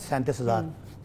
37,000,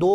2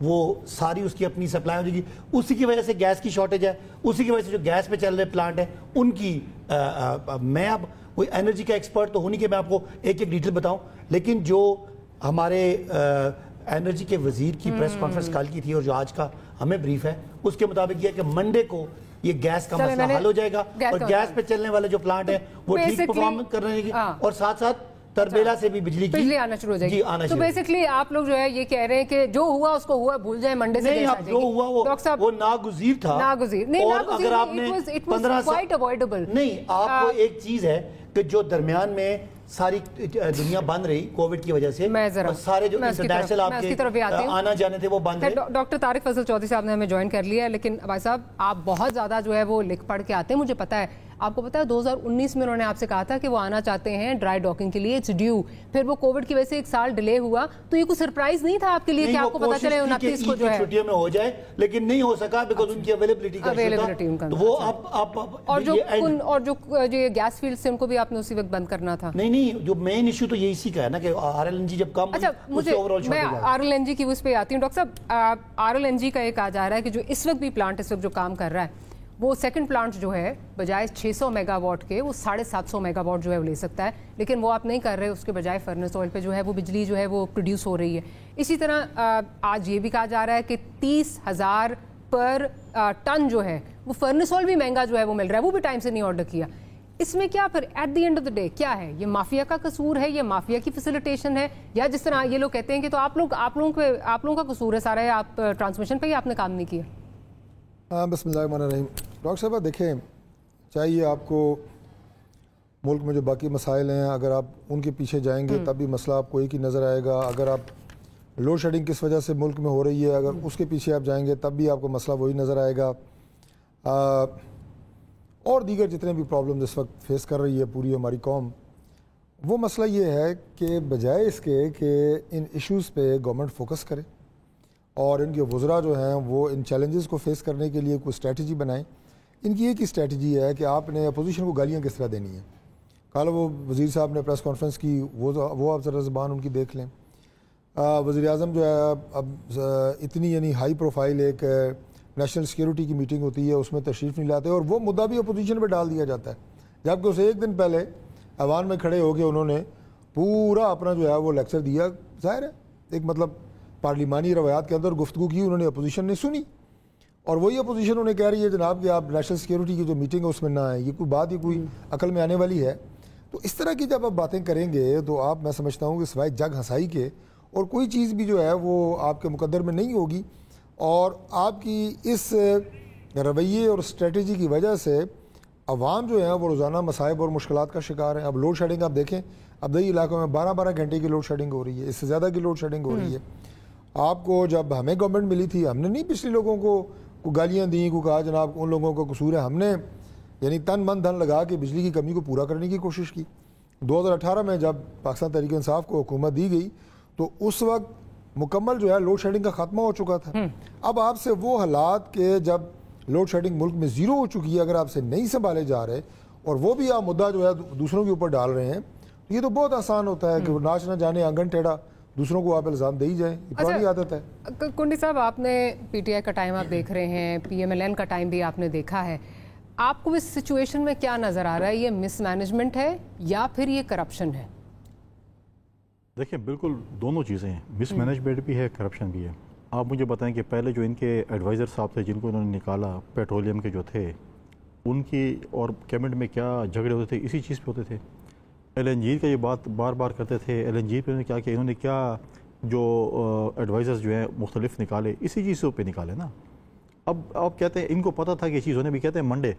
وہ ساری اس کی اپنی سپلائی ہو جائے گی. اسی کی وجہ سے گیس کی شارٹیج ہے, اسی کی وجہ سے جو گیس پہ چل رہے پلانٹ ہیں ان کی میں اب کوئی انرجی کا ایکسپرٹ تو ہونی کہ میں آپ کو ایک ایک ڈیٹیل بتاؤں, لیکن جو ہمارے انرجی کے وزیر کی پریس کانفرنس کل کی تھی اور جو آج کا ہمیں بریف ہے اس کے مطابق یہ ہے کہ منڈے کو یہ گیس کا مسئلہ حل ہو جائے گا اور گیس پہ چلنے والے جو پلانٹ ہیں وہ ٹھیک پرفارم کر رہے ہیں اور ساتھ ساتھ تربیلا سے بھی بجلی آنا شروع ہو جائے گی. تو بیسکلی آپ لوگ جو ہے یہ کہہ رہے ہیں کہ جو ہوا اس کو ہوا, بھول جائیں, منڈے سے نہیں, جو ہوا وہ ناگزیر تھا. اور اگر آپ نے 15 نہیں, آپ کو ایک چیز ہے کہ جو درمیان میں ساری دنیا بند رہی کووڈ کی وجہ سے, سارے جو انٹرنیشنل آپ کے آنا جانے تھے وہ بند رہے. ڈاکٹر طارق فضل چودھری صاحب نے ہمیں جوائن کر لیا ہے, لیکن بھائی صاحب آپ بہت زیادہ جو ہے وہ لکھ پڑھ کے آتے ہیں, مجھے پتا ہے. آپ کو پتا ہے 2019 میں انہوں نے آپ سے کہا تھا کہ وہ آنا چاہتے ہیں ڈرائی ڈاکنگ کے لیے, اٹس ڈیو. پھر وہ کووڈ کی وجہ سے ایک سال ڈیلے ہوا, تو یہ کوئی سرپرائز نہیں تھا آپ کے لیے کہ آپ کو پتا چلے 29 کو جو ہے چھٹیوں میں ہو جائے, لیکن نہیں ہو سکا بیکاز ان کی اویلیبلٹی کا ایشو تھا. وہ آپ اور جو گیس فیلڈ سے ان کو بھی آپ نے اسی وقت بند کرنا تھا. نہیں, جو مین ایشو تو یہی اسی کا ہے نا کہ آر ایل این جی جب کم. اچھا, میں آر ایل این جی کی اس پہ آتی ہوں. ڈاکٹر صاحب, آر ایل این جی کا ایک آ جا رہا ہے کہ جو اس وقت بھی پلانٹ اس وقت جو کام کر رہا ہے وہ سیکنڈ پلانٹ جو ہے بجائے 600 میگا واٹ کے وہ 750 میگا واٹ جو ہے وہ لے سکتا ہے, لیکن وہ آپ نہیں کر رہے, اس کے بجائے فرنس آئل پہ جو ہے وہ بجلی جو ہے وہ پروڈیوس ہو رہی ہے. اسی طرح آج یہ بھی کہا جا رہا ہے کہ 30,000 پر ٹن جو ہے وہ فرنس آئل بھی مہنگا جو ہے وہ مل رہا ہے, وہ بھی ٹائم سے نہیں آرڈر کیا. اس میں کیا پھر at the end of the day کیا ہے, یہ مافیا کا قصور ہے, یہ مافیا کی فیسیلیٹیشن ہے, یا جس طرح یہ لوگ کہتے ہیں کہ تو آپ لوگوں کا قصور ہے سارا ہے, آپ ٹرانسمیشن پہ ہی آپ نے کام نہیں کیا. بسم اللہ الرحمن الرحیم. ڈاکٹر صاحب دیکھیں, چاہیے آپ کو ملک میں جو باقی مسائل ہیں اگر آپ ان کے پیچھے جائیں گے تب بھی مسئلہ آپ کو ایک ہی نظر آئے گا. اگر آپ لوڈ شیڈنگ کس وجہ سے ملک میں ہو رہی ہے اگر اس کے پیچھے آپ جائیں گے تب بھی آپ کو مسئلہ وہی نظر آئے گا. اور دیگر جتنے بھی پرابلم اس وقت فیس کر رہی ہے پوری ہماری قوم, وہ مسئلہ یہ ہے کہ بجائے اس کے کہ ان ایشوز پہ گورنمنٹ فوکس کرے اور ان کے وزراء جو ہیں وہ ان چیلنجز کو فیس کرنے کے لیے کوئی اسٹریٹجی بنائیں. ان کی ایک ہی اسٹریٹجی ہے کہ آپ نے اپوزیشن کو گالیاں کس طرح دینی ہے. کل وہ وزیر صاحب نے پریس کانفرنس کی, وہ آپ ذرا زبان ان کی دیکھ لیں. وزیر اعظم جو ہے اب اتنی یعنی ہائی پروفائل ایک نیشنل سیکیورٹی کی میٹنگ ہوتی ہے اس میں تشریف نہیں لاتے اور وہ مدعا بھی اپوزیشن پہ ڈال دیا جاتا ہے, جبکہ اسے ایک دن پہلے ایوان میں کھڑے ہو کے انہوں نے پورا اپنا جو ہے وہ لیکچر دیا. ظاہر ہے ایک مطلب پارلیمانی روایات کے اندر گفتگو کی انہوں نے, اپوزیشن نے سنی, اور وہی اپوزیشن انہیں کہہ رہی ہے جناب کہ آپ نیشنل سیکیورٹی کی جو میٹنگ ہے اس میں نہ آئیں. یہ کوئی بات, یہ کوئی عقل میں آنے والی ہے؟ تو اس طرح کی جب آپ باتیں کریں گے تو آپ, میں سمجھتا ہوں کہ سوائے جگ ہنسائی کے اور کوئی چیز بھی جو ہے وہ آپ کے مقدر میں نہیں ہوگی. اور آپ کی اس رویے اور اسٹریٹجی کی وجہ سے عوام جو ہیں وہ روزانہ مصائب اور مشکلات کا شکار ہیں. اب لوڈ شیڈنگ آپ دیکھیں, اب دیہی علاقوں میں 12 گھنٹے کی لوڈ شیڈنگ ہو رہی ہے, اس سے زیادہ کی لوڈ شیڈنگ ہو رہی ہے. آپ کو جب ہمیں گورنمنٹ ملی تھی ہم نے نہیں پچھلے لوگوں کو گالیاں دیں, کو کہا جناب ان لوگوں کا قصور ہے. ہم نے یعنی تن من دھن لگا کے بجلی کی کمی کو پورا کرنے کی کوشش کی. 2018 میں جب پاکستان تحریک انصاف کو حکومت دی گئی تو اس وقت مکمل جو ہے لوڈ شیڈنگ کا خاتمہ ہو چکا تھا. اب آپ سے وہ حالات کے جب لوڈ شیڈنگ ملک میں زیرو ہو چکی ہے اگر آپ سے نہیں سنبھالے جا رہے اور وہ بھی آپ مدعا جو ہے دوسروں کے اوپر ڈال رہے ہیں, یہ تو بہت آسان ہوتا ہے کہ وہ ناچ نہ جانے آنگن ٹیڑھا دوسروں کو آپ الزام دے ہی جائیں. یہ پرانی عادت ہے. کنڈی صاحب, آپ نے پی ٹی آئی کا ٹائم آپ دیکھ رہے ہیں, پی ایم ایل این کا ٹائم بھی آپ نے دیکھا ہے, آپ کو اس سچویشن میں کیا نظر آ رہا ہے؟ یہ مس مینجمنٹ ہے یا پھر یہ کرپشن ہے؟ دیکھیں بالکل دونوں چیزیں ہیں, مس مینجمنٹ بھی ہے, کرپشن بھی ہے. آپ مجھے بتائیں کہ پہلے جو ان کے ایڈوائزر صاحب تھے جن کو انہوں نے نکالا, پیٹرولیم کے جو تھے, ان کی اور کیبنٹ میں کیا جھگڑے ہوتے تھے, اسی چیز پہ ہوتے تھے. ایل این جی کا یہ بات بار بار کرتے تھے, ایل این جی پہ کیا کہ انہوں نے کیا جو ایڈوائزرز جو ہیں مختلف نکالے, اسی چیزوں پہ نکالے نا. اب آپ کہتے ہیں ان کو پتہ تھا کہ یہ چیز ہونے, بھی کہتے ہیں منڈے,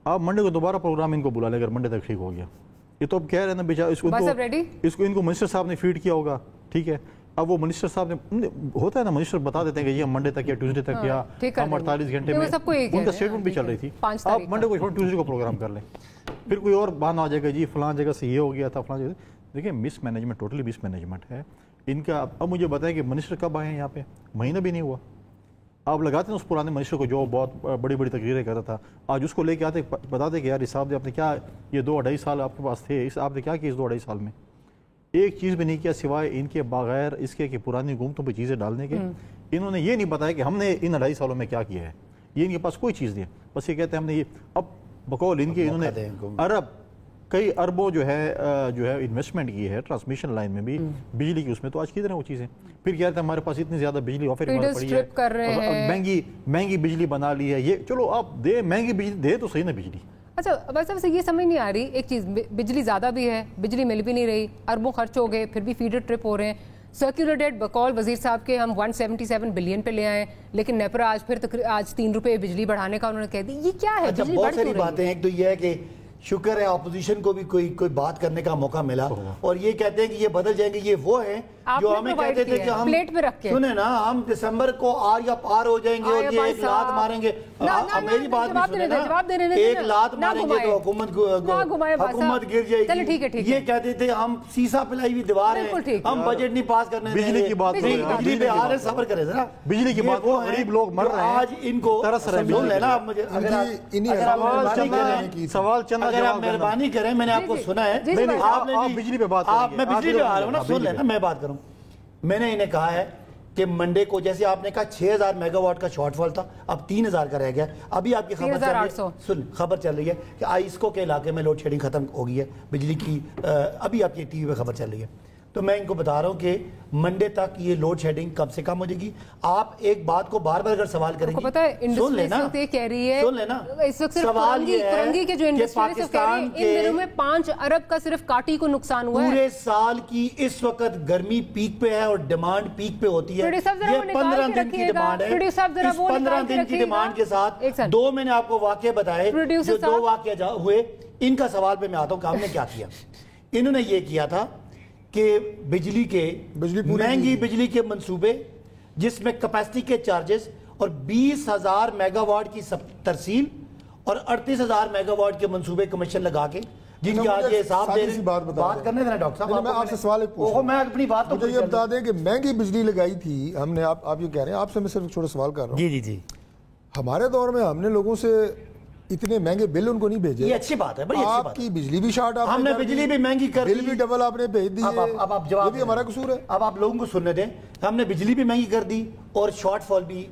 آپ منڈے کو دوبارا پروگرام ان کو بلا لیں اگر منڈے تک ٹھیک ہو گیا. یہ تو اب کہہ رہے ہیں نا بیچارہ, اس کو ان کو منسٹر صاحب نے فیڈ کیا ہوگا, ٹھیک ہے. اب وہ منسٹر صاحب نے, ہوتا ہے نا منسٹر بتا دیتے ہیں کہ یہ ہم منڈے تک یا ٹیوزڈے تک یا ہم 48 گھنٹے میں, ان کا اسٹیٹمنٹ بھی چل رہی تھی. آپ منڈے کو ٹیوزڈے کو پروگرام کر لیں, پھر کوئی اور بہانہ آ جائے گا جی فلاں جگہ سے یہ ہو گیا تھا فلاں جگہ. دیکھیں مس مینجمنٹ, ٹوٹلی مس مینجمنٹ ہے ان کا. اب مجھے بتائیں کہ منسٹر کب آئے ہیں یہاں پہ, مہینہ بھی نہیں ہوا. آپ لگاتے ہیں اس پرانے منسٹر کو جو بہت بڑی بڑی تقریریں کرتا تھا, آج اس کو لے کے آتے بتاتے کہ یار صاحب آپ نے کیا یہ 2-2.5 سال آپ کے پاس تھے, آپ نے کیا کیا اس 2-2.5 سال میں؟ ایک چیز بھی نہیں کیا سوائے ان کے بغیر اس کے کہ پرانی حکومتوں پہ چیزیں ڈالنے کے. انہوں نے یہ نہیں بتایا کہ ہم نے ان 2.5 سالوں میں کیا کیا ہے. یہ ان کے پاس کوئی چیز نہیں ہے, بس یہ کہتے ہیں ہم نے یہ. اب بقول ان کے انہوں نے کئی اربوں جو ہے انویسٹمنٹ کی ہے ٹرانسمیشن لائن میں بھی, بجلی کی, اس میں تو آج کدھر ہیں وہ چیزیں. پھر کہتے ہیں ہمارے پاس اتنی زیادہ بجلی آفر پڑی ہے, مہنگی بجلی بنا لی ہے. یہ چلو آپ دے مہنگی بجلی دے تو صحیح نا بجلی. اچھا ویسے یہ سمجھ نہیں آ رہی ایک چیز, بجلی زیادہ بھی ہے, بجلی مل بھی نہیں رہی, اربوں خرچ ہو گئے, پھر بھی فیڈر ٹرپ ہو رہے ہیں. سرکولر ڈیٹ بقول وزیر صاحب کے ہم 177 بلین پہ لے آئے, لیکن نیپرا آج 3 روپے بجلی بڑھانے کا انہوں نے کہہ دی. یہ کیا ہے؟ بہت ساری باتیں. ایک تو یہ ہے کہ شکر ہے اپوزیشن کو بھی کوئی بات کرنے کا موقع ملا, اور یہ کہتے ہیں کہ یہ بدل جائیں گے. یہ وہ ہیں جو ہمیں کہتے تھے کہ ہم سنیں نا, ہم دسمبر کو آر یا پار ہو جائیں گے اور یہ ایک لات ماریں گے. میری بات بھی سنیں نا, ایک لات ماریں گے تو حکومت گر جائے گی. یہ کہتے تھے ہم سیسا پلائی ہوئی دیوار ہیں, ہم بجٹ نہیں پاس کرنے دیں. بجلی کی بات, بجلی پہ آ رہے, صبر کریں ذرا. بجلی کی بات, غریب لوگ مر رہے ہیں, آج ان کو سن لینا. آپ مجھے سوال چند اگر آپ مہربانی کریں, میں نے آپ کو سنا ہے, آپ بجلی پہ بات کریں. میں بجلی پہ آ رہا ہوں نا, سن لینا, میں بات کروں. میں نے انہیں کہا ہے کہ منڈے کو, جیسے آپ نے کہا 6000 میگا واٹ کا شارٹ فال تھا, اب 3000 کا رہ گیا. ابھی آپ کی خبر چل رہی ہے کہ آئسکو کے علاقے میں لوڈ شیڈنگ ختم ہو گئی ہے بجلی کی. ابھی آپ کی ٹی وی پہ خبر چل رہی ہے. تو میں ان کو بتا رہا ہوں کہ منڈے تک یہ لوڈ شیڈنگ کم سے کم ہو جائے گی. آپ ایک بات کو بار بار اگر سوال کریں گے, سن لینا, اس وقت سوال یہ ہے کہ پاکستان کے 5 ارب کا صرف کاٹی کو نقصان ہوا ہے. پورے سال کی اس وقت گرمی پیک پہ ہے اور ڈیمانڈ پیک پہ ہوتی ہے. یہ 15 دن کی ڈیمانڈ ہے. اس 15 دن کی ڈیمانڈ کے ساتھ 2 میں نے آپ کو واقعے بتائے, جو 2 واقعے ہوئے. ان کا سوال پہ میں آتا ہوں کہ ہم نے کیا کیا. انہوں نے یہ کیا تھا کہ بجلی کے مہنگی بجلی کے منصوبے, جس میں کیپیسٹی کے چارجز اور 20,000 میگا واٹ کی ترسیل اور 38,000 میگا واٹ کے منصوبے کمیشن لگا کے, جن کی آج یہ حساب دے رہے. بات کرنے دینا ڈاکٹر صاحب, میں آپ سے سوال ایک پوچھوں. میں اپنی بات تو یہ بتا دیں کہ مہنگی بجلی لگائی تھی ہم نے, آپ یہ کہہ رہے ہیں, آپ سے میں صرف چھوٹا سوال کر رہا ہوں. جی ہمارے دور میں ہم نے لوگوں سے اتنے مہنگے بل ان کو نہیں بھیجے. یہ اچھی بات ہے, بڑی اچھی بات. آپ کی بجلی بھی شارٹ, ہم نے بجلی بھی مہنگی کر دی, بل بھی ڈبل آپ نے بھیج دی. اب آپ جواب, یہ بھی ہمارا قصور ہے. اب آپ لوگوں کو سننے دیں. ہم نے بجلی بھی مہنگی کر دی اور شارٹ فال بھی.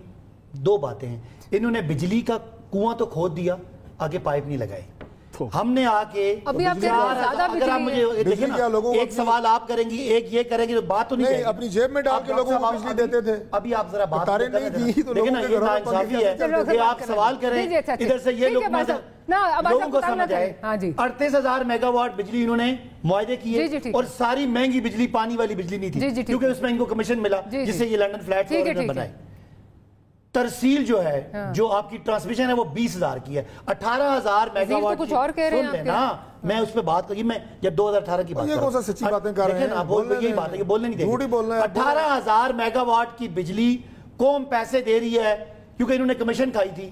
2 باتیں ہیں. انہوں نے بجلی کا کنواں تو کھود دیا, آگے پائپ نہیں لگائے. ہم نے آ کے اگر آپ مجھے دیکھیں نا, ایک سوال آپ کریں گی, ایک یہ کریں گی, تو بات تو نہیں, اپنی جیب میں ڈال کے لوگوں کو بجلی دیتے تھے. ابھی آپ ذرا بات لیکن یہ ناانصافی ہے کہ آپ سوال کریں ادھر سے, یہ لوگوں کو سمجھ آئے. 38,000 میگا واٹ بجلی انہوں نے معاہدے کیے, اور ساری مہنگی بجلی پانی والی بجلی نہیں تھی, کیونکہ اس میں ان کو کمیشن ملا جس سے یہ لنڈن فلیٹ بنائے. ترسیل جو ہے, جو آپ کی ٹرانسمیشن ہے, وہ 20,000 کی ہے. 18,000 میگا واٹ. کچھ اور کہہ رہے ہیں نا, میں اس پہ بات کری, میں جب 2018 کی بات یہ کون سا سچی باتیں کر رہے ہیں, یہی بات ہے کہ بولنے نہیں دیں. جھوٹ ہی بول رہے ہیں. 18,000 میگا واٹ کی بجلی قوم پیسے دے رہی ہے, کیونکہ انہوں نے کمیشن کھائی تھی,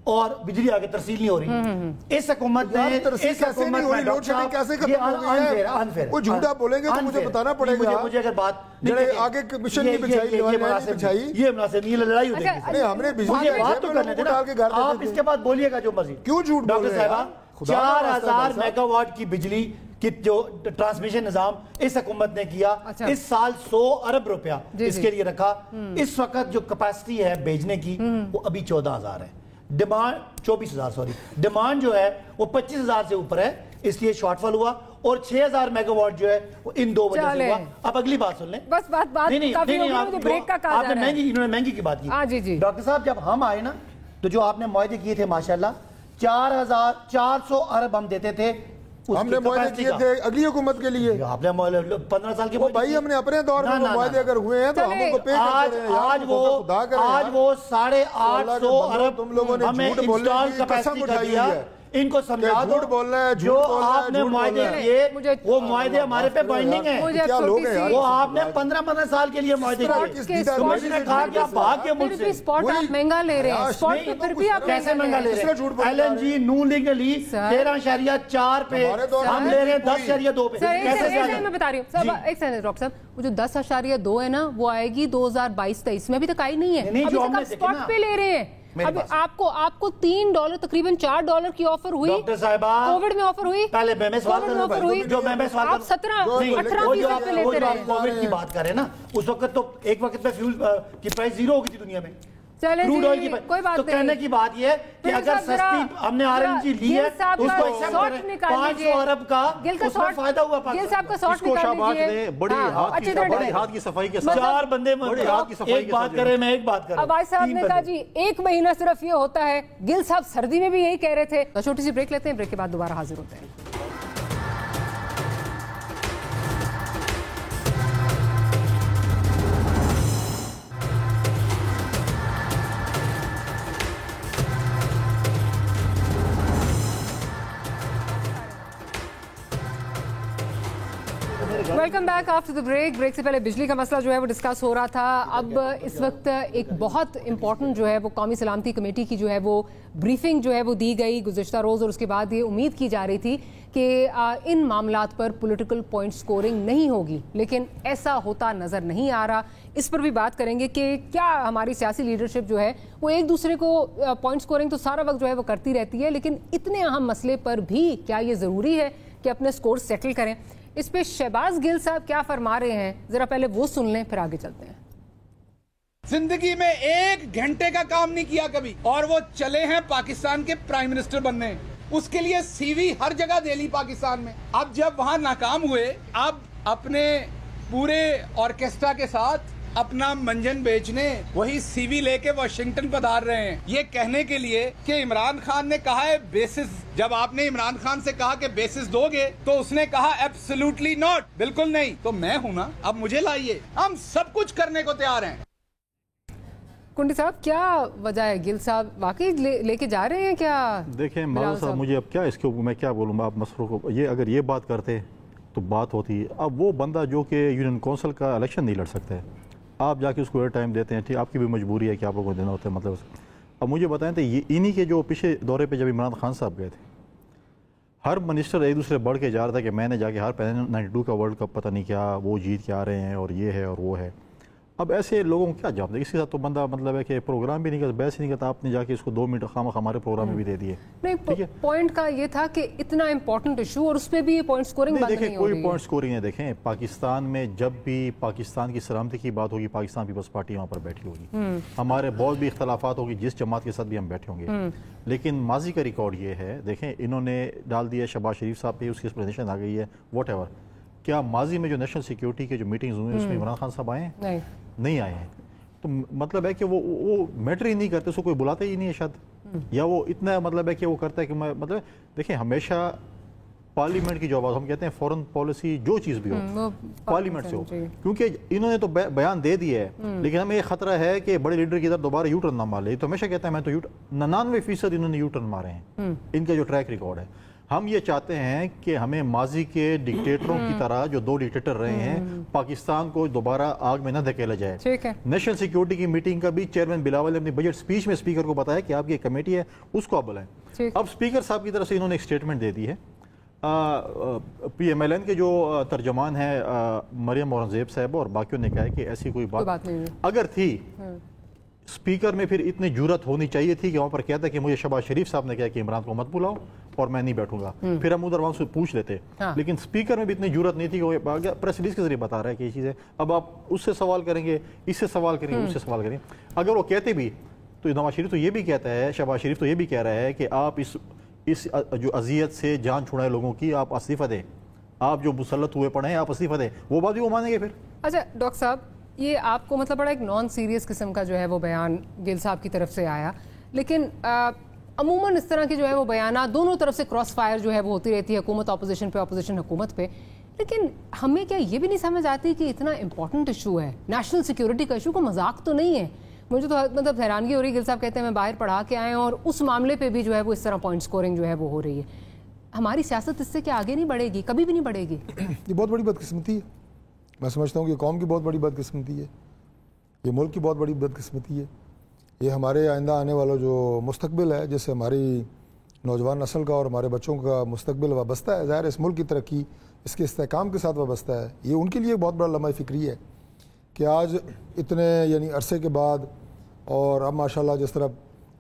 اور بجلی آگے ترسیل نہیں ہو رہی. اس حکومت نے وہ جھوٹا بولیں گے تو مجھے بتانا پڑے گا. مجھے اگر بات آگے کمیشن نہیں بچھائی, یہ مناسب نہیں, لڑائی ہو جائے گی. ہم نے بجلی بات تو کرنے دینا, آپ اس کے بعد بولیے گا جو مرضی. کیوں جھوٹ بول رہے ہیں؟ 4,000 میگا واٹ کی بجلی کہ جو ٹرانسمیشن نظام اس حکومت نے کیا, اس سال 100 ارب روپیہ اس کے لیے رکھا. اس وقت جو کیپیسٹی ہے بیچنے کی وہ ابھی 14,000 ہے. ڈیمانڈ 24,000 سوری, ڈیمانڈ جو ہے وہ 25,000 سے اوپر ہے, اس لیے شارٹ فال ہوا. اور 6,000 میگا واٹ جو ہے وہ ان 2 وجہ سے ہوا. اب اگلی بات سن لیں. بس بات آپ نے انہوں نے مہنگی کی بات کی. ڈاکٹر صاحب جب ہم آئے نا, تو جو آپ نے معاہدے کیے تھے ماشاءاللہ 4,400 ارب ہم دیتے تھے. ہم نے معاہدے کیے تھے اگلی حکومت کے لیے. آپ نے 15 سال کے بھائی, ہم نے اپنے دور میں معاہدے اگر ہوئے ہیں تو ہم ان کو پے کرتے ہیں. آج وہ 850 ارب ہمیں انسٹال کیپیسٹی کا دیا. ان کو سمجھا دو, جو آپ نے معاہدے کیے وہ معاہدے ہمارے پہ بائنڈنگ ہیں. وہ آپ نے 15 سال کے لیے معاہدے کیے. کمیشن نے کہا کہ آپ بھاگ کے ملک سے اسپاٹ آپ مہنگا لے رہے ہیں, اسپاٹ پہ پھر بھی آپ کیسے مہنگا لے رہے ہیں. ایل این جی نون لیگ نے لی 13.4 پہ, ہم لے رہے ہیں 10.2 پہ. کیسے میں بتا رہی ہوں ایک سیکنڈ ڈاکٹر صاحب, وہ جو 10.2 ہے نا, وہ آئے گی 2022-23 میں, ابھی تک آئی نہیں ہے. ابھی تک آپ اسپاٹ پہ لے رہے ہیں. اب آپ کو $3 تقریباً $4 کی آفر ہوئی ڈاکٹر صاحبہ, کووڈ میں آفر ہوئی, پہلے میں سوال آپ 17-18% پہ لیتے رہے. کووڈ کی بات کریں نا, اس وقت تو ایک وقت میں فیول کی پرائس 0 ہو گئی تھی دنیا میں, کروڈ آئل کی, تو کہنے کی بات یہ ہے کہ اگر سستی ہم نے RLNG لی ہے تو اس کو ایکسپٹ کریں. 500 ارب کا اس میں فائدہ ہوا گل صاحب کا سارٹ نکال لیجئے. بڑی ہاتھ کی صفائی کے ساتھ 4 بندے ایک بات کریں, میں ایک بات کروں. عباس صاحب نے کہا جی 1 مہینہ صرف یہ ہوتا ہے. گل صاحب سردی میں بھی یہی کہہ رہے تھے. چھوٹی سی بریک لیتے ہیں, بریک کے بعد دوبارہ حاضر ہوتے ہیں. Welcome back after the break. Break سے پہلے بجلی کا مسئلہ جو ہے وہ ڈسکس ہو رہا تھا. اب اس وقت ایک بہت امپورٹنٹ جو ہے وہ قومی سلامتی کمیٹی کی جو ہے وہ بریفنگ جو ہے وہ دی گئی گزشتہ روز, اور اس کے بعد یہ امید کی جا رہی تھی کہ ان معاملات پر پولیٹیکل پوائنٹ سکورنگ نہیں ہوگی, لیکن ایسا ہوتا نظر نہیں آ رہا. اس پر بھی بات کریں گے کہ کیا ہماری سیاسی لیڈرشپ جو ہے وہ ایک دوسرے کو پوائنٹ سکورنگ تو سارا وقت جو ہے وہ کرتی رہتی ہے, لیکن اتنے اہم مسئلے پر بھی کیا یہ ضروری ہے کہ اپنے سکور سیٹل کریں. اس پہ شہباز گل صاحب کیا فرما رہے ہیں, ذرا پہلے وہ سن لیں پھر آگے چلتے ہیں. زندگی میں 1 گھنٹے کا کام نہیں کیا کبھی, اور وہ چلے ہیں پاکستان کے پرائم منسٹر بننے. اس کے لیے سی وی ہر جگہ دے لی پاکستان میں. اب جب وہاں ناکام ہوئے, اب اپنے پورے آرکیسٹرا کے ساتھ اپنا منجن بیچنے وہی سی وی لے کے واشنگٹن پدھار رہے ہیں, یہ کہنے کے لیے کہ عمران خان نے کہا ہے بیسس. جب آپ نے عمران خان سے کہا کہ بیسس دو گے تو اس نے کہا ایبسولوٹلی ناٹ, بالکل نہیں. تو میں ہوں نا, اب مجھے لائیے, ہم سب کچھ کرنے کو تیار ہیں. کنڈی صاحب کیا وجہ ہے, گل صاحب واقعی لے کے جا رہے ہیں کیا؟ دیکھیں مولانا صاحب, مجھے اب کیا اس کے میں کیا بولوں, آپ مسئلوں کو یہ اگر یہ بات کرتے تو بات ہوتی. اب وہ بندہ جو کہ یونین کونسل کا الیکشن نہیں لڑ سکتا ہے, آپ جا کے اس کو ایئر ٹائم دیتے ہیں, ٹھیک, آپ کی بھی مجبوری ہے کہ آپ لوگوں کو دینا ہوتا ہے. مطلب اب مجھے بتائیں تو یہ انہی کے جو پچھلے دورے پہ جب عمران خان صاحب گئے تھے, ہر منسٹر ایک دوسرے بڑھ کے جا رہا تھا کہ میں نے جا کے ہر 92 کا ورلڈ کپ پتہ نہیں کیا وہ جیت کے آ رہے ہیں, اور یہ ہے اور وہ ہے. اب ایسے لوگوں کو کیا جواب دے, اس کے ساتھ تو بندہ مطلب ہے کہ پروگرام بھی نہیں کرتا, بحث نہیں کرتا. آپ نے جا کے اس کو 2 منٹ خامخواہ ہمارے پروگرام میں بھی دے دیے. نہیں, پوائنٹ کا یہ تھا کہ اتنا امپورٹنٹ ایشو اور اس پہ بھی پوائنٹ سکورنگ بند نہیں ہو رہی ہے. کوئی پوائنٹ سکورنگ نہیں. دیکھیں پاکستان میں جب بھی پاکستان کی سلامتی کی بات ہوگی, پاکستان پیپلز پارٹی وہاں پر بیٹھی ہوگی. ہمارے بہت بھی اختلافات ہوگی جس جماعت کے ساتھ بھی ہم بیٹھے ہوں گے, لیکن ماضی کا ریکارڈ یہ ہے. دیکھیں انہوں نے ڈال دیا شہباز شریف صاحب پہ, اس کی ایکسپلینیشن آ گئی ہے واٹ ایور. کیا ماضی میں جو نیشنل سیکیورٹی کے جو میٹنگز ہوئے اس میں عمران خان صاحب آئے ہیں؟ نہیں آئے ہیں. تو مطلب ہے کہ وہ میٹر ہی نہیں کرتے, اس کو کوئی بلاتا ہی نہیں ہے شاید, یا وہ اتنا مطلب ہے کہ وہ کرتا ہے کہ مطلب دیکھیں ہمیشہ پارلیمنٹ کی جو آواز, ہم کہتے ہیں فورن پالیسی جو چیز بھی ہو پارلیمنٹ سے ہو, کیونکہ انہوں نے تو بیان دے دیا ہے, لیکن ہمیں یہ خطرہ ہے کہ بڑے لیڈر کی طرف دوبارہ یو ٹرن نہ مار لے. تو ہمیشہ کہتا ہے میں تو 99% انہوں نے یو ٹرن مارے ہیں, ان کا جو ٹریک ریکارڈ ہے. ہم یہ چاہتے ہیں کہ ہمیں ماضی کے ڈکٹیٹروں کی طرح جو 2 ڈکٹیٹر رہے ہیں, پاکستان کو دوبارہ آگ میں نہ دھکیلا جائے. نیشنل سیکیورٹی کی میٹنگ کا بھی چیئرمین بلاول نے اپنی بجٹ سپیچ میں اسپیکر کو بتایا کہ آپ کی ایک کمیٹی ہے, اس کو آپ بلائیں. اب اسپیکر صاحب کی طرف سے انہوں نے ایک اسٹیٹمنٹ دے دی ہے. PMLN کے جو ترجمان ہیں مریم اورنگزیب صاحب اور باقیوں نے کہا ہے کہ ایسی کوئی بات اگر تھی, اسپیکر میں پھر اتنی جرت ہونی چاہیے تھی کہ وہاں پر کہتا ہے کہ مجھے شہباز شریف صاحب نے کہا کہ عمران کو مت بلاؤ اور میں نہیں بیٹھوں گا, پھر ہم ادھر وہاں سے پوچھ لیتے. لیکن اسپیکر میں بھی اتنی جرت نہیں تھی کہ وہ پریس ریلیز کے ذریعے بتا رہا ہے کہ یہ چیز ہے. اب آپ اس سے سوال کریں گے, اس سے سوال کریں گے, اس سے سوال کریں گے. اگر وہ کہتے بھی تو نواز شریف تو یہ بھی کہتا ہے, شہباز شریف تو یہ بھی کہہ رہا ہے کہ آپ اس جو اذیت سے جان چھڑائے لوگوں کی آپ استعفیٰ دیں, آپ جو مسلط ہوئے پڑے ہیں آپ استعفیٰ دیں. وہ بات بھی وہ مانیں گے پھر. اچھا ڈاکٹر صاحب, یہ آپ کو مطلب بڑا ایک نان سیریس قسم کا جو ہے وہ بیان گل صاحب کی طرف سے آیا, لیکن عموماً اس طرح کے جو ہے وہ بیانات دونوں طرف سے کراس فائر جو ہے وہ ہوتی رہتی ہے, حکومت اپوزیشن پہ, اپوزیشن حکومت پہ. لیکن ہمیں کیا یہ بھی نہیں سمجھ آتی کہ اتنا امپورٹنٹ ایشو ہے, نیشنل سیکیورٹی کا ایشو, کو مذاق تو نہیں ہے. مجھے تو مطلب حیرانگی ہو رہی ہے, گل صاحب کہتے ہیں میں باہر پڑھا کے آئے اور اس معاملے پہ بھی جو ہے وہ اس طرح پوائنٹ سکورنگ جو ہے وہ ہو رہی ہے. ہماری سیاست اس سے کیا آگے نہیں بڑھے گی, کبھی بھی نہیں بڑھے گی؟ یہ بہت بڑی بدقسمتی ہے. میں سمجھتا ہوں کہ قوم کی بہت بڑی بدقسمتی ہے, یہ ملک کی بہت بڑی بدقسمتی ہے. یہ ہمارے آئندہ آنے والا جو مستقبل ہے, جس سے ہماری نوجوان نسل کا اور ہمارے بچوں کا مستقبل وابستہ ہے, ظاہر اس ملک کی ترقی اس کے استحکام کے ساتھ وابستہ ہے. یہ ان کے لیے بہت بڑا لمحہ فکری ہے کہ آج اتنے عرصے کے بعد, اور اب ماشاءاللہ جس طرح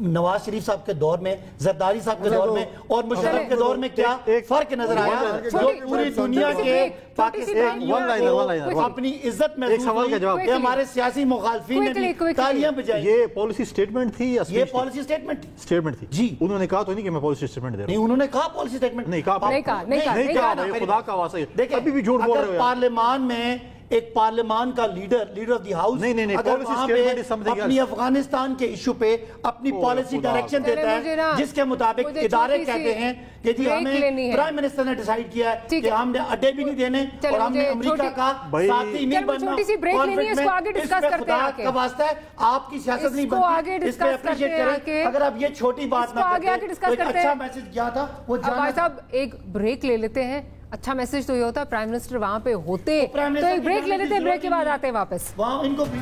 نواز شریف صاحب کے دور میں, زرداری صاحب کے دور میں اور مشرف کے دور میں کیا فرق نظر آیا جو پوری دنیا کے پاکستان اپنی عزت میں کہ ہمارے سیاسی مخالفین نے بھی تالیاں بجائی. یہ پالیسی سٹیٹمنٹ تھی یا یہ پالیسی سٹیٹمنٹ تھی؟ جی. انہوں نے کہا تو نہیں کہ میں پالیسی سٹیٹمنٹ دے رہا ہوں. نہیں, انہوں نے کہا پالیسی سٹیٹمنٹ نہیں کہا, خدا کا واسطہ. دیکھیں ابھی بھی جھوٹ بول رہے ہو. پارلیمان میں ایک پارلیمان کا لیڈر آف دی ہاؤس اگر وہاں پہ اپنی افغانستان کے ایشو پہ اپنی پالیسی ڈائریکشن دیتا ہے جس کے مطابق ادارے کہتے ہیں کہ جی ہمیں پرائم منسٹر نے ڈیسائیڈ کیا ہے کہ ہم نے اڈے بھی نہیں دینے اور ہم نے امریکہ کا ساتھی نہیں بننا. اس پہ خدا کا واسطہ ہے آپ کی سیاست نہیں بنتی, اس پہ اپریشیٹ کریں. اگر آپ یہ چھوٹی بات نہ کرتے تو ایک اچھا میسج کیا تھا وہ جانا. صاحب ایک بریک لے لیتے ہیں. اچھا میسج تو یہ ہوتا ہے پرائم منسٹر وہاں پہ ہوتے تو ایک بریک لے لیتے, بریک کے بعد آتے ہیں واپس. وہاں ان کو بھی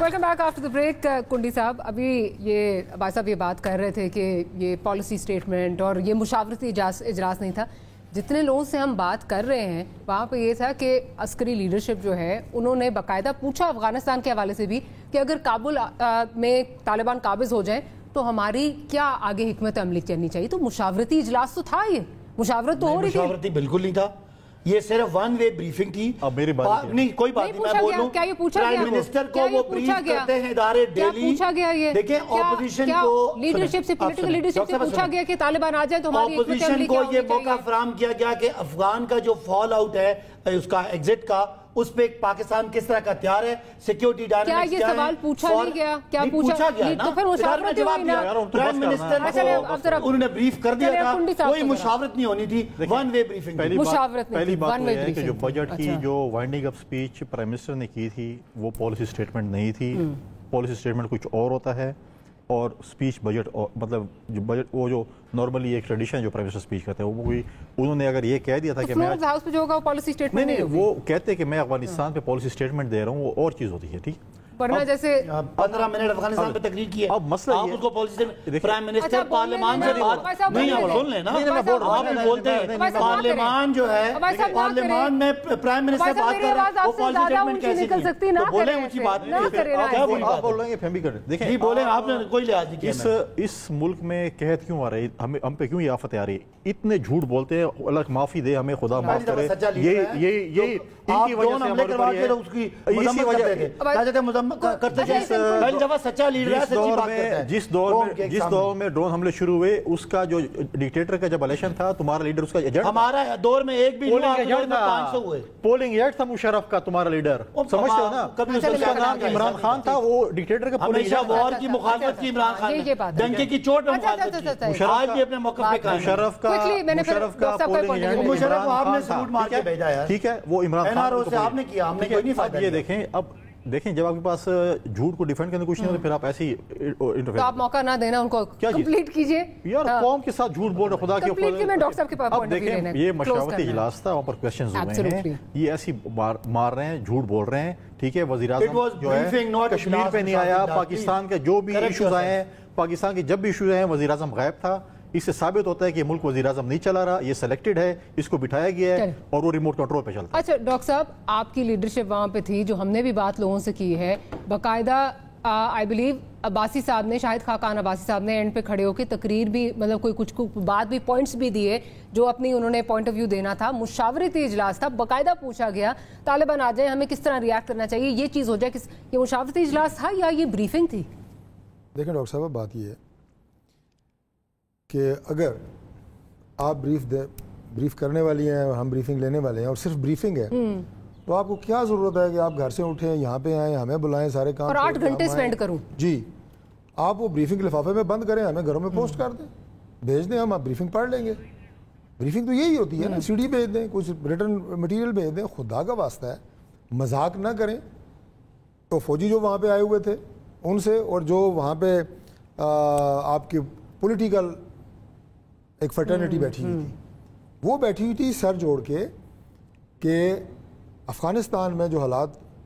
welcome back after the break. Kundi صاحب, ابھی یہ عباس صاحب یہ بات کر رہے تھے کہ یہ پالیسی سٹیٹمنٹ اور یہ مشاورتی اجلاس نہیں تھا. جتنے لوگوں سے ہم بات کر رہے ہیں وہاں پہ یہ تھا کہ عسکری لیڈرشپ جو ہے انہوں نے باقاعدہ پوچھا افغانستان کے حوالے سے بھی کہ اگر کابل میں طالبان قابض ہو جائیں تو ہماری کیا آگے حکمت عملی کرنی چاہیے. تو مشاورتی اجلاس تو تھا, یہ مشاورت تو ہو رہی تھی. مشاورتی بالکل نہیں تھا, یہ صرف ون وے بریفنگ تھی. اب میری بات نہیں, کوئی بات نہیں, میں بولوں پرائم منسٹر کو وہ بریف کرتے ہیں ادارے ڈیلی. دیکھیں اپوزیشن کو لیڈرشپ سے, پولیٹیکل لیڈرشپ سے پوچھا گیا کہ طالبان آ جائیں تو ہماری اپوزیشن کو یہ موقع فراہم کیا گیا کہ افغان کا جو فال آؤٹ ہے اس کا ایگزٹ کا, اس پہ پاکستان کس طرح کا تیار ہے, سیکیورٹی ڈائنامکس کیا یہ سوال پوچھا نہیں گیا؟ کیا پوچھا گیا؟ تو پھر مشاورت ہوئی نا. پرائم منسٹر کو انہوں نے بریف کر دیا تھا, کوئی مشاورت نہیں ہونی تھی, ون وے بریفنگ. پہلی بات یہ ہے کہ جو بجٹ کی جو winding up speech prime minister نے کی تھی وہ پالیسی سٹیٹمنٹ نہیں تھی. پالیسی سٹیٹمنٹ کچھ اور ہوتا ہے اور سپیچ بجٹ, مطلب جو بجٹ وہ جو نارملی ایک ٹریڈیشن جو پرائم منسٹر سپیچ کرتے ہیں وہ کوئی انہوں نے اگر یہ کہہ دیا تھا کہ میں ہاؤس پہ جو ہوگا پالیسی سٹیٹمنٹ نہیں, وہ کہتے ہیں کہ میں افغانستان پہ پالیسی سٹیٹمنٹ دے رہا ہوں, وہ اور چیز ہوتی ہے. ٹھیک, ورنہ جیسے 15 منٹ افغانستان پہ تقریر کی ہے. اب مسئلہ آپ اس کو پالیسی پرائم منسٹر پارلیمان سے بات نہیں, آپ سن لیں نا, آپ بولتے ہیں پارلیمان جو ہے پارلیمان میں پرائم منسٹر بات کر رہے ہیں, وہ پالیسی سٹیٹمنٹ کیسے کی تو بولیں اونچی بات نہیں, آپ بول رہے ہیں فہمی کر دیکھیں جی بولیں, آپ نے کوئی لحاظ نہیں کیا. اس ملک میں قحط کیوں آ رہی, ہم پہ کیوں یہ آفت آ رہی, اتنے جھوٹ بولتے ہیں, اللہ معافی دے ہمیں, خدا معاف کرے. یہ ان کی وجہ سے ہمارے اوپر یہ اس کی مذمت کرتے تھے. پہلی دفعہ سچا لیڈر ہے, سچی بات کرتا ہے. جس دور میں ڈرون حملے شروع ہوئے اس کا جو ڈکٹیٹر کا جب الیکشن تھا, تمہارا لیڈر اس کا ایجنٹ, ہمارا دور میں ایک بھی 500 ہوئے پولنگ ایجنٹ تھا مشرف کا, تمہارا لیڈر سمجھتے ہو نا. کبھی اس کا نام عمران خان تھا, وہ ڈکٹیٹر کا پولنگ ہمیشہ وار کی مخالفت کی عمران خان نے, ڈنکے کی چوٹ میں مخالفت کی, آج بھی اپنے موقف پہ قائم. مشرف کا پولنگ ایجنٹ مشرف آپ نے سلوٹ مار کے بھیجا یار. ٹھیک ہے, وہ عمران خان سے آپ نے کیا, ہم نے کوئی نہیں فائدہ. یہ دیکھیں, اب دیکھیں جب آپ کے پاس جھوٹ کو ڈیفینڈ کرنے کچھ نہیں ہوتا, پھر آپ ایسی تو آپ موقع نہ دینا ان کو, کمپلیٹ کیجئے. یار قوم کے ساتھ جھوٹ بول رہے, خدا کے کمپلیٹ کی میں ڈاکٹر صاحب کے پاس اب دیکھیں یہ مشاورتی اجلاس تھا, وہاں پر کویسچنز ہوئے ہیں, یہ ایسی مار رہے ہیں, جھوٹ بول رہے ہیں. ٹھیک ہے, وزیراعظم جو ہے کشمیر پہ نہیں آیا, پاکستان کے جو بھی ایشوز آئے ہیں, پاکستان کے جب بھی ایشوز آئے ہیں وزیراعظم غائب تھا. اس سے ثابت ہوتا ہے کہ ملک وزیراعظم نہیں چلا رہا, یہ سلیکٹڈ ہے, اس کو بٹھایا گیا ہے اور وہ ریموٹ کنٹرول پہ چلتا ہے. اچھا ڈاکٹر صاحب, آپ کی لیڈرشپ وہاں پہ تھی, جو ہم نے بھی بات لوگوں سے کی ہے باقاعدہ, آئی بلیو عباسی صاحب نے, شاہد خاقان عباسی صاحب نے اینڈ پہ کھڑے ہو کے تقریر بھی, مطلب کوئی کچھ بات بھی, پوائنٹس بھی دیے جو اپنی انہوں نے پوائنٹ آف ویو دینا تھا. مشاورتی اجلاس تھا, باقاعدہ پوچھا گیا طالبان آ جائیں ہمیں کس طرح ریاکٹ کرنا چاہیے, یہ چیز ہو جائے. یہ مشاورتی اجلاس تھا یا یہ بریفنگ تھی؟ دیکھیں ڈاکٹر صاحب, بات یہ ہے کہ اگر آپ بریف کرنے والی ہیں اور ہم بریفنگ لینے والے ہیں اور صرف بریفنگ ہے, تو آپ کو کیا ضرورت ہے کہ آپ گھر سے اٹھیں, یہاں پہ آئیں, ہمیں بلائیں, سارے کام اور 8 گھنٹے سپینڈ کروں. جی, آپ وہ بریفنگ لفافے میں بند کریں, ہمیں گھروں میں پوسٹ کر دیں, بھیج دیں, ہم آپ بریفنگ پڑھ لیں گے. بریفنگ تو یہی ہوتی ہے نا, سی ڈی بھیج دیں, کچھ ریٹرن مٹیریل بھیج دیں. خدا کا واسطہ ہے, مذاق نہ کریں. تو فوجی جو وہاں پہ آئے ہوئے تھے ان سے, اور جو وہاں پہ آپ کی پولیٹیکل ایک فرٹرنیٹی بیٹھی ہوئی تھی, وہ بیٹھی ہوئی تھی سر جوڑ کے کہ افغانستان میں جو حالات